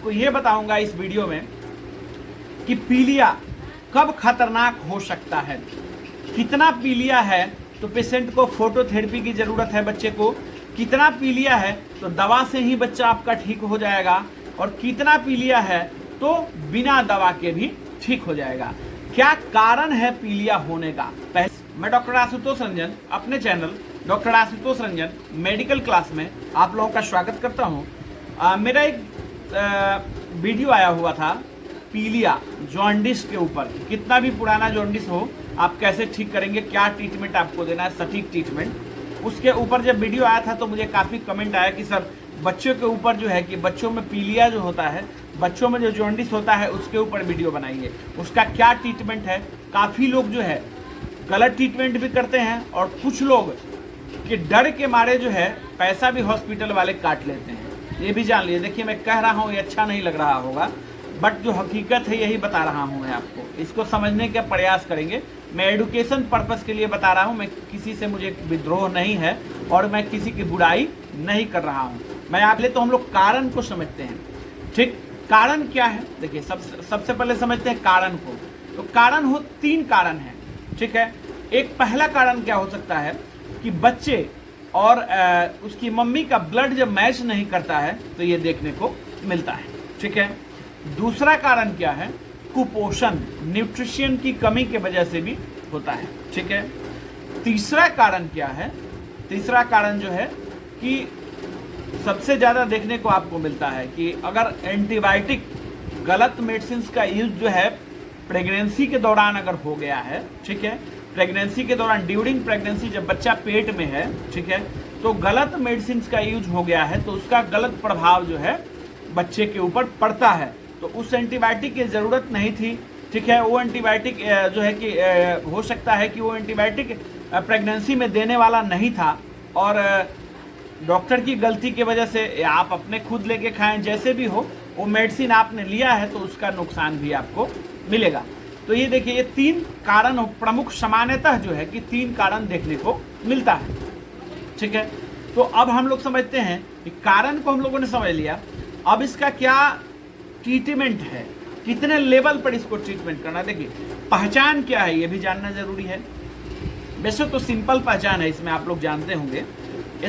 आपको ये बताऊंगा इस वीडियो में कि पीलिया कब खतरनाक हो सकता है, कितना पीलिया है तो पेशेंट को फोटोथेरेपी की ज़रूरत है, बच्चे को कितना पीलिया है तो दवा से ही बच्चा आपका ठीक हो जाएगा, और कितना पीलिया है तो बिना दवा के भी ठीक हो जाएगा। क्या कारण है पीलिया होने का? मैं डॉक्टर आशुतोष रंजन अपने channel doctor Ashutosh Ranjan medical class में आप लोगों का स्वागत करता हूं। मेरा एक वीडियो आया हुआ था पीलिया जॉन्डिस के ऊपर, कितना भी पुराना जॉन्डिस हो आप कैसे ठीक करेंगे, क्या ट्रीटमेंट आपको देना है, सटीक ट्रीटमेंट। उसके ऊपर जब वीडियो आया था तो मुझे काफ़ी कमेंट आया कि सर बच्चों के ऊपर जो है कि बच्चों में पीलिया जो होता है, बच्चों में जो जॉन्डिस होता है उसके ऊपर वीडियो बनाइए, उसका क्या ट्रीटमेंट है। काफ़ी लोग जो है गलत ट्रीटमेंट भी करते हैं और कुछ लोग के डर के मारे जो है पैसा भी हॉस्पिटल वाले काट लेते हैं। ये भी जान लीजिए। देखिए मैं कह रहा हूँ ये अच्छा नहीं लग रहा होगा, बट जो हकीकत है यही बता रहा हूँ मैं आपको, इसको समझने का प्रयास करेंगे। मैं एडुकेशन पर्पस के लिए बता रहा हूँ, मैं किसी से मुझे विद्रोह नहीं है और मैं किसी की बुराई नहीं कर रहा हूँ। मैं आप ले तो हम लोग कारण को समझते हैं, ठीक। कारण क्या है देखिए, सबसे पहले समझते हैं कारण को। तो कारण हो 3 कारण है, ठीक है। एक पहला कारण क्या हो सकता है कि बच्चे और उसकी मम्मी का ब्लड जब मैच नहीं करता है तो ये देखने को मिलता है, ठीक है। दूसरा कारण क्या है, कुपोषण, न्यूट्रिशन की कमी के वजह से भी होता है, ठीक है। तीसरा कारण क्या है, तीसरा कारण जो है कि सबसे ज़्यादा देखने को आपको मिलता है कि अगर एंटीबायोटिक गलत मेडिसिन का यूज जो है प्रेगनेंसी के दौरान अगर हो गया है, ठीक है, प्रेगनेंसी के दौरान ड्यूरिंग प्रेगनेंसी जब बच्चा पेट में है, ठीक है, तो गलत मेडिसिन का यूज हो गया है तो उसका गलत प्रभाव जो है बच्चे के ऊपर पड़ता है। तो उस एंटीबायोटिक की ज़रूरत नहीं थी, ठीक है। वो एंटीबायोटिक जो है कि हो सकता है कि वो एंटीबायोटिक प्रेगनेंसी में देने वाला नहीं था और डॉक्टर की गलती की वजह से आप अपने खुद लेके खाएं, जैसे भी हो वो मेडिसिन आपने लिया है तो उसका नुकसान भी आपको मिलेगा। तो ये देखिए ये 3 कारण प्रमुख सामान्यतः जो है कि 3 कारण देखने को मिलता है, ठीक है। तो अब हम लोग समझते हैं कि कारण को हम लोगों ने समझ लिया, अब इसका क्या ट्रीटमेंट है, कितने लेवल पर इसको ट्रीटमेंट करना। देखिए पहचान क्या है ये भी जानना जरूरी है। वैसे तो सिंपल पहचान है, इसमें आप लोग जानते होंगे।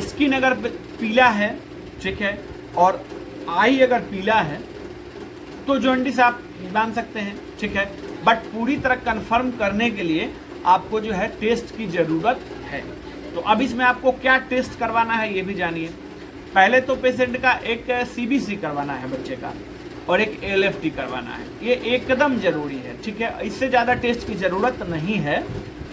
स्किन अगर पीला है, ठीक है, और आई अगर पीला है तो जॉन्डिस आप मान सकते हैं, ठीक है। बट पूरी तरह कंफर्म करने के लिए आपको जो है टेस्ट की ज़रूरत है। तो अब इसमें आपको क्या टेस्ट करवाना है ये भी जानिए। पहले तो पेशेंट का एक CBC करवाना है बच्चे का और एक LFT करवाना है, ये एकदम ज़रूरी है, ठीक है। इससे ज़्यादा टेस्ट की ज़रूरत नहीं है,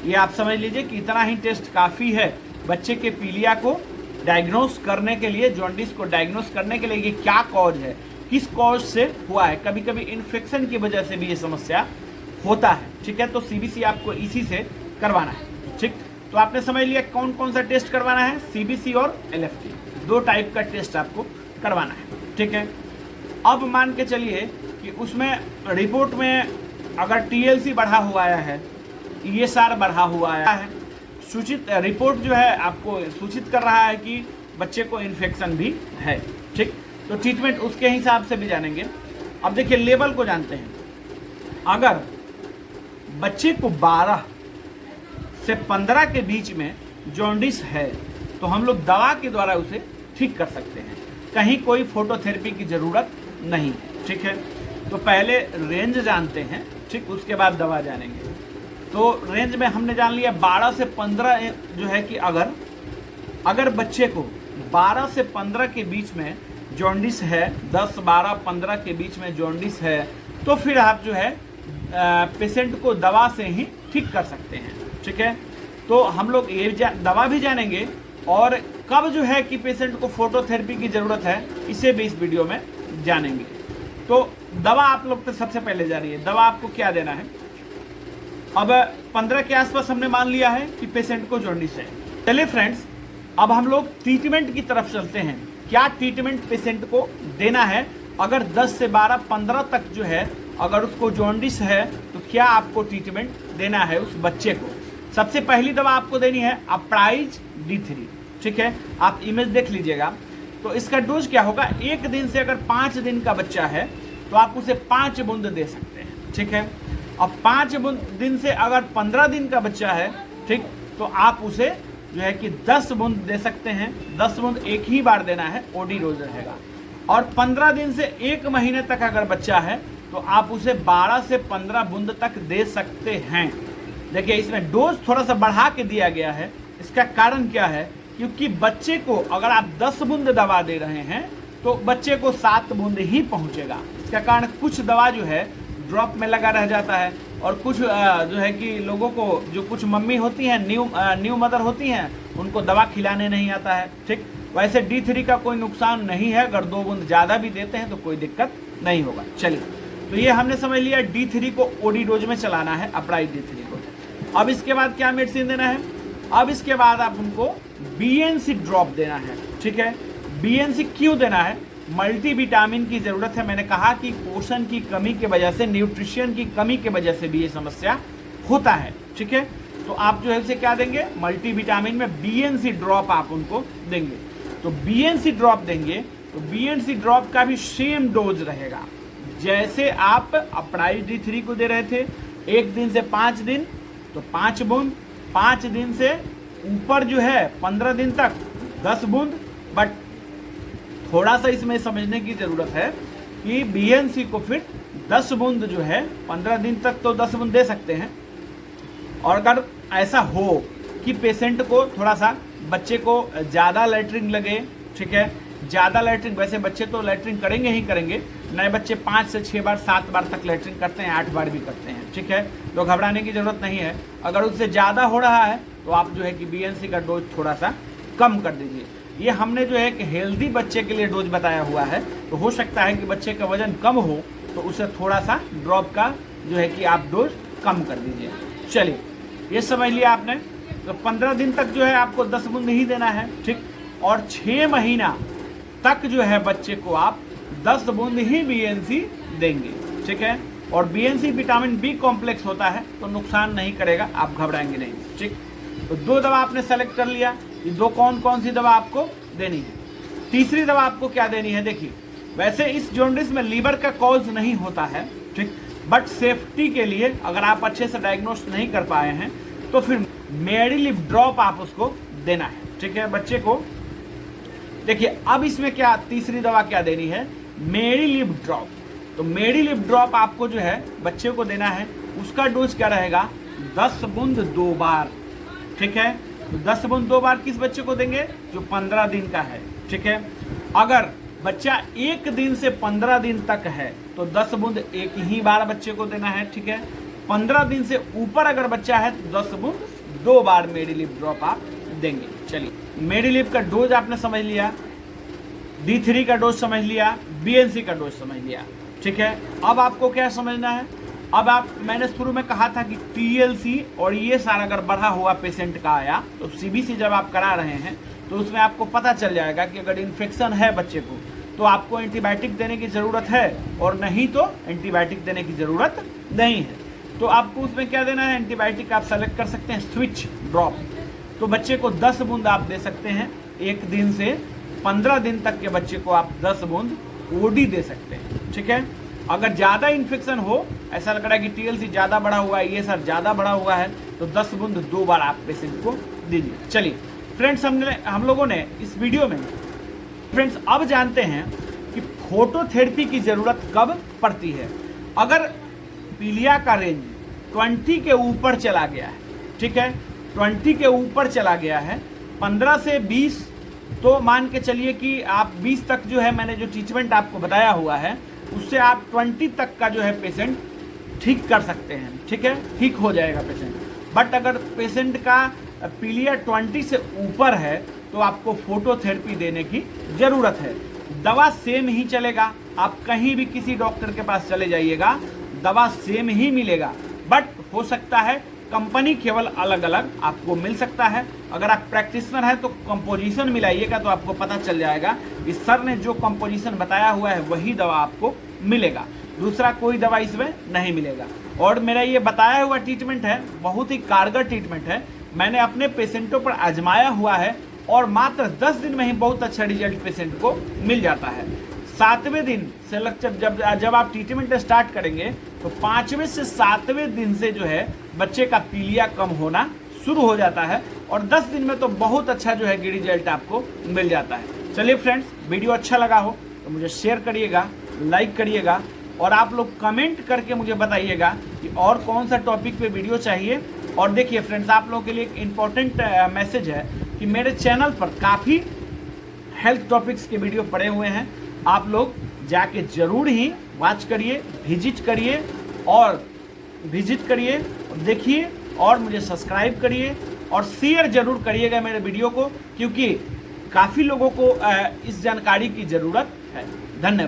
ये आप समझ लीजिए कि इतना ही टेस्ट काफ़ी है बच्चे के पीलिया को डायग्नोस करने के लिए, जॉन्डिस को डायग्नोस करने के लिए ये क्या कॉज है, किस कॉज से हुआ है। कभी कभी इन्फेक्शन की वजह से भी ये समस्या होता है, ठीक है। तो CBC आपको इसी से करवाना है, ठीक। तो आपने समझ लिया कौन कौन सा टेस्ट करवाना है, CBC और LFT, 2 टाइप का टेस्ट आपको करवाना है, ठीक है। अब मान के चलिए कि उसमें रिपोर्ट में अगर TLC बढ़ा हुआ आया है, ESR बढ़ा हुआ आया है, सूचित रिपोर्ट जो है आपको सूचित कर रहा है कि बच्चे को इन्फेक्शन भी है, ठीक। तो ट्रीटमेंट उसके हिसाब से भी जानेंगे। अब देखिए लेवल को जानते हैं। अगर बच्चे को 12 से 15 के बीच में जॉन्डिस है तो हम लोग दवा के द्वारा उसे ठीक कर सकते हैं, कहीं कोई फोटोथेरेपी की ज़रूरत नहीं है, ठीक है। तो पहले रेंज जानते हैं, ठीक, उसके बाद दवा जानेंगे। तो रेंज में हमने जान लिया 12 से 15 जो है कि अगर बच्चे को 12 से 15 के बीच में जॉन्डिस है, 10, 12, 15 के बीच में जॉन्डिस है तो फिर आप जो है पेशेंट को दवा से ही ठीक कर सकते हैं, ठीक है। तो हम लोग ये दवा भी जानेंगे और कब जो है कि पेशेंट को फोटोथेरेपी की ज़रूरत है इसे भी इस वीडियो में जानेंगे। तो दवा आप लोग तो सबसे पहले जानिए, दवा आपको क्या देना है। अब 15 के आसपास हमने मान लिया है कि पेशेंट को जॉन्डिस है। चलिए फ्रेंड्स, अब हम लोग ट्रीटमेंट की तरफ चलते हैं। क्या ट्रीटमेंट पेशेंट को देना है अगर 10 से 12, 15 तक जो है अगर उसको जॉन्डिस है तो क्या आपको ट्रीटमेंट देना है उस बच्चे को। सबसे पहली दवा आपको देनी है अप्राइज D3, ठीक है। आप इमेज देख लीजिएगा, तो इसका डोज क्या होगा, एक दिन से अगर 5 दिन का बच्चा है तो आप उसे 5 बूंद दे सकते हैं, ठीक है। अब 5 दिन से अगर 15 दिन का बच्चा है, ठीक, तो आप उसे जो है कि 10 बूंद दे सकते हैं। 10 बूंद एक ही बार देना है, ओडी डोज रहेगा। और 15 दिन से 1 महीने तक अगर बच्चा है तो आप उसे 12 से 15 बूंद तक दे सकते हैं। देखिए इसमें डोज थोड़ा सा बढ़ा के दिया गया है। इसका कारण क्या है, क्योंकि बच्चे को अगर आप 10 बूंद दवा दे रहे हैं तो बच्चे को 7 बूंद ही पहुंचेगा। इसका कारण कुछ दवा जो है ड्रॉप में लगा रह जाता है, और कुछ जो है कि लोगों को, जो कुछ मम्मी होती हैं, न्यू मदर होती हैं, उनको दवा खिलाने नहीं आता है, ठीक। वैसे D3 का कोई नुकसान नहीं है, अगर 2 बूंद ज़्यादा भी देते हैं तो कोई दिक्कत नहीं होगा। चलिए, तो ये हमने समझ लिया D3 को ओडी डोज में चलाना है, अप्लाई D3 को। अब इसके बाद क्या मेडिसिन देना है, अब इसके बाद आप उनको BNC ड्रॉप देना है, ठीक है। BNC क्यों देना है, मल्टीविटामिन की ज़रूरत है। मैंने कहा कि पोषण की कमी की वजह से, न्यूट्रिशन की कमी की वजह से भी ये समस्या होता है, ठीक है। तो आप जो है उसे क्या देंगे, मल्टीविटामिन में BNC ड्रॉप आप उनको देंगे। तो BNC ड्रॉप देंगे तो BNC ड्रॉप का भी सेम डोज रहेगा जैसे आप अप्राइज D3 को दे रहे थे। 1 दिन से 5 दिन तो 5 बूंद, 5 दिन से ऊपर जो है 15 दिन तक 10 बूंद। बट थोड़ा सा इसमें समझने की ज़रूरत है कि BNC को फिर 10 बूंद जो है 15 दिन तक तो 10 बूंद दे सकते हैं। और अगर ऐसा हो कि पेशेंट को थोड़ा सा, बच्चे को ज़्यादा लैट्रिन लगे, ठीक है, ज़्यादा लैट्रिन, वैसे बच्चे तो लैट्रिन करेंगे ही करेंगे, नए बच्चे 5 से 6 बार 7 बार तक लैट्रिन करते हैं, 8 बार भी करते हैं, ठीक है, तो घबराने की ज़रूरत नहीं है। अगर उससे ज़्यादा हो रहा है तो आप जो है कि BNC का डोज थोड़ा सा कम कर दीजिए। ये हमने जो है कि हेल्दी बच्चे के लिए डोज बताया हुआ है, तो हो सकता है कि बच्चे का वजन कम हो तो उसे थोड़ा सा ड्रॉप का जो है कि आप डोज कम कर दीजिए। चलिए, ये समझ लिया आपने। तो 15 दिन तक जो है आपको 10 बूंद ही देना है, ठीक। और 6 महीना तक जो है बच्चे को आप 10 बूंद ही BNC देंगे, ठीक है। और BNC विटामिन B कॉम्प्लेक्स होता है तो नुकसान नहीं करेगा, आप घबराएंगे नहीं, ठीक। तो 2 दवा आपने सेलेक्ट कर लिया। ये 2 कौन कौन सी दवा आपको देनी है। तीसरी दवा आपको क्या देनी है, देखिए वैसे इस जॉन्डिस में लीवर का कॉज नहीं होता है, ठीक, बट सेफ्टी के लिए अगर आप अच्छे से डायग्नोस नहीं कर पाए हैं तो फिर मेडिलिव ड्रॉप आप उसको देना है, ठीक है, बच्चे को। देखिए अब इसमें क्या तीसरी दवा क्या देनी है, मेडिलिव ड्रॉप। तो मेडिलिव ड्रॉप आपको जो है बच्चे को देना है। उसका डोज क्या रहेगा, 10 बूंद 2 बार, ठीक है। तो 10 बूंद 2 बार किस बच्चे को देंगे, जो 15 दिन का है, ठीक है। अगर बच्चा 1 दिन से 15 दिन तक है तो 10 बूंद एक ही बार बच्चे को देना है, ठीक है। 15 दिन से ऊपर अगर बच्चा है तो 10 बूंद 2 बार मेडिलिव ड्रॉप आप देंगे। चलिए, मेडिलिव का डोज आपने समझ लिया, D3 का डोज समझ लिया, BNC का डोज समझ लिया, ठीक है। अब आपको क्या समझना है, अब आप, मैंने शुरू में कहा था कि TLC और ये सारा अगर बढ़ा हुआ पेशेंट का आया तो CBC जब आप करा रहे हैं तो उसमें आपको पता चल जाएगा कि अगर इन्फेक्शन है बच्चे को तो आपको एंटीबायोटिक देने की ज़रूरत है, और नहीं तो एंटीबायोटिक देने की ज़रूरत नहीं है। तो आपको उसमें क्या देना है, एंटीबायोटिक आप सेलेक्ट कर सकते हैं, स्विच ड्रॉप। तो बच्चे को 10 बूंद आप दे सकते हैं। 1 दिन से 15 दिन तक के बच्चे को आप 10 बूंद OD दे सकते हैं, ठीक है। अगर ज़्यादा इन्फेक्शन हो, ऐसा लग रहा है कि TLC ज़्यादा बढ़ा हुआ है, ये सर ज़्यादा बढ़ा हुआ है, तो 10 बूंद 2 बार आप पेशेंट को दीजिए। चलिए फ्रेंड्स, हम लोगों ने इस वीडियो में फ्रेंड्स अब जानते हैं कि फोटोथेरेपी की ज़रूरत कब पड़ती है। अगर पीलिया का रेंज 20 के ऊपर चला गया है, ठीक है, 20 के ऊपर चला गया है, 15 से 20, तो मान के चलिए कि आप 20 तक जो है मैंने जो ट्रीटमेंट आपको बताया हुआ है उससे आप 20 तक का जो है पेशेंट ठीक कर सकते हैं, ठीक है, ठीक हो जाएगा पेशेंट। बट अगर पेशेंट का पीलिया 20 से ऊपर है तो आपको फोटोथेरेपी देने की ज़रूरत है। दवा सेम ही चलेगा, आप कहीं भी किसी डॉक्टर के पास चले जाइएगा दवा सेम ही मिलेगा, बट हो सकता है कंपनी केवल अलग अलग आपको मिल सकता है। अगर आप प्रैक्टिशनर हैं तो कंपोजिशन मिलाइएगा तो आपको पता चल जाएगा कि सर ने जो कंपोजिशन बताया हुआ है वही दवा आपको मिलेगा, दूसरा कोई दवा इसमें नहीं मिलेगा। और मेरा ये बताया हुआ ट्रीटमेंट है बहुत ही कारगर ट्रीटमेंट है, मैंने अपने पेशेंटों पर आजमाया हुआ है और मात्र 10 दिन में ही बहुत अच्छा रिजल्ट पेशेंट को मिल जाता है। 7वें दिन से जब आप ट्रीटमेंट स्टार्ट करेंगे तो 5वें से 7वें दिन से जो है बच्चे का पीलिया कम होना शुरू हो जाता है और 10 दिन में तो बहुत अच्छा जो है रिजल्ट आपको मिल जाता है। चलिए फ्रेंड्स, वीडियो अच्छा लगा हो तो मुझे शेयर करिएगा, लाइक करिएगा और आप लोग कमेंट करके मुझे बताइएगा कि और कौन सा टॉपिक पे वीडियो चाहिए। और देखिए फ्रेंड्स, आप लोगों के लिए एक इम्पॉर्टेंट मैसेज है कि मेरे चैनल पर काफ़ी हेल्थ टॉपिक्स के वीडियो पड़े हुए हैं, आप लोग जाके ज़रूर ही वॉच करिए, विजिट करिए और देखिए और मुझे सब्सक्राइब करिए और शेयर जरूर करिएगा मेरे वीडियो को, क्योंकि काफ़ी लोगों को इस जानकारी की ज़रूरत है। धन्यवाद।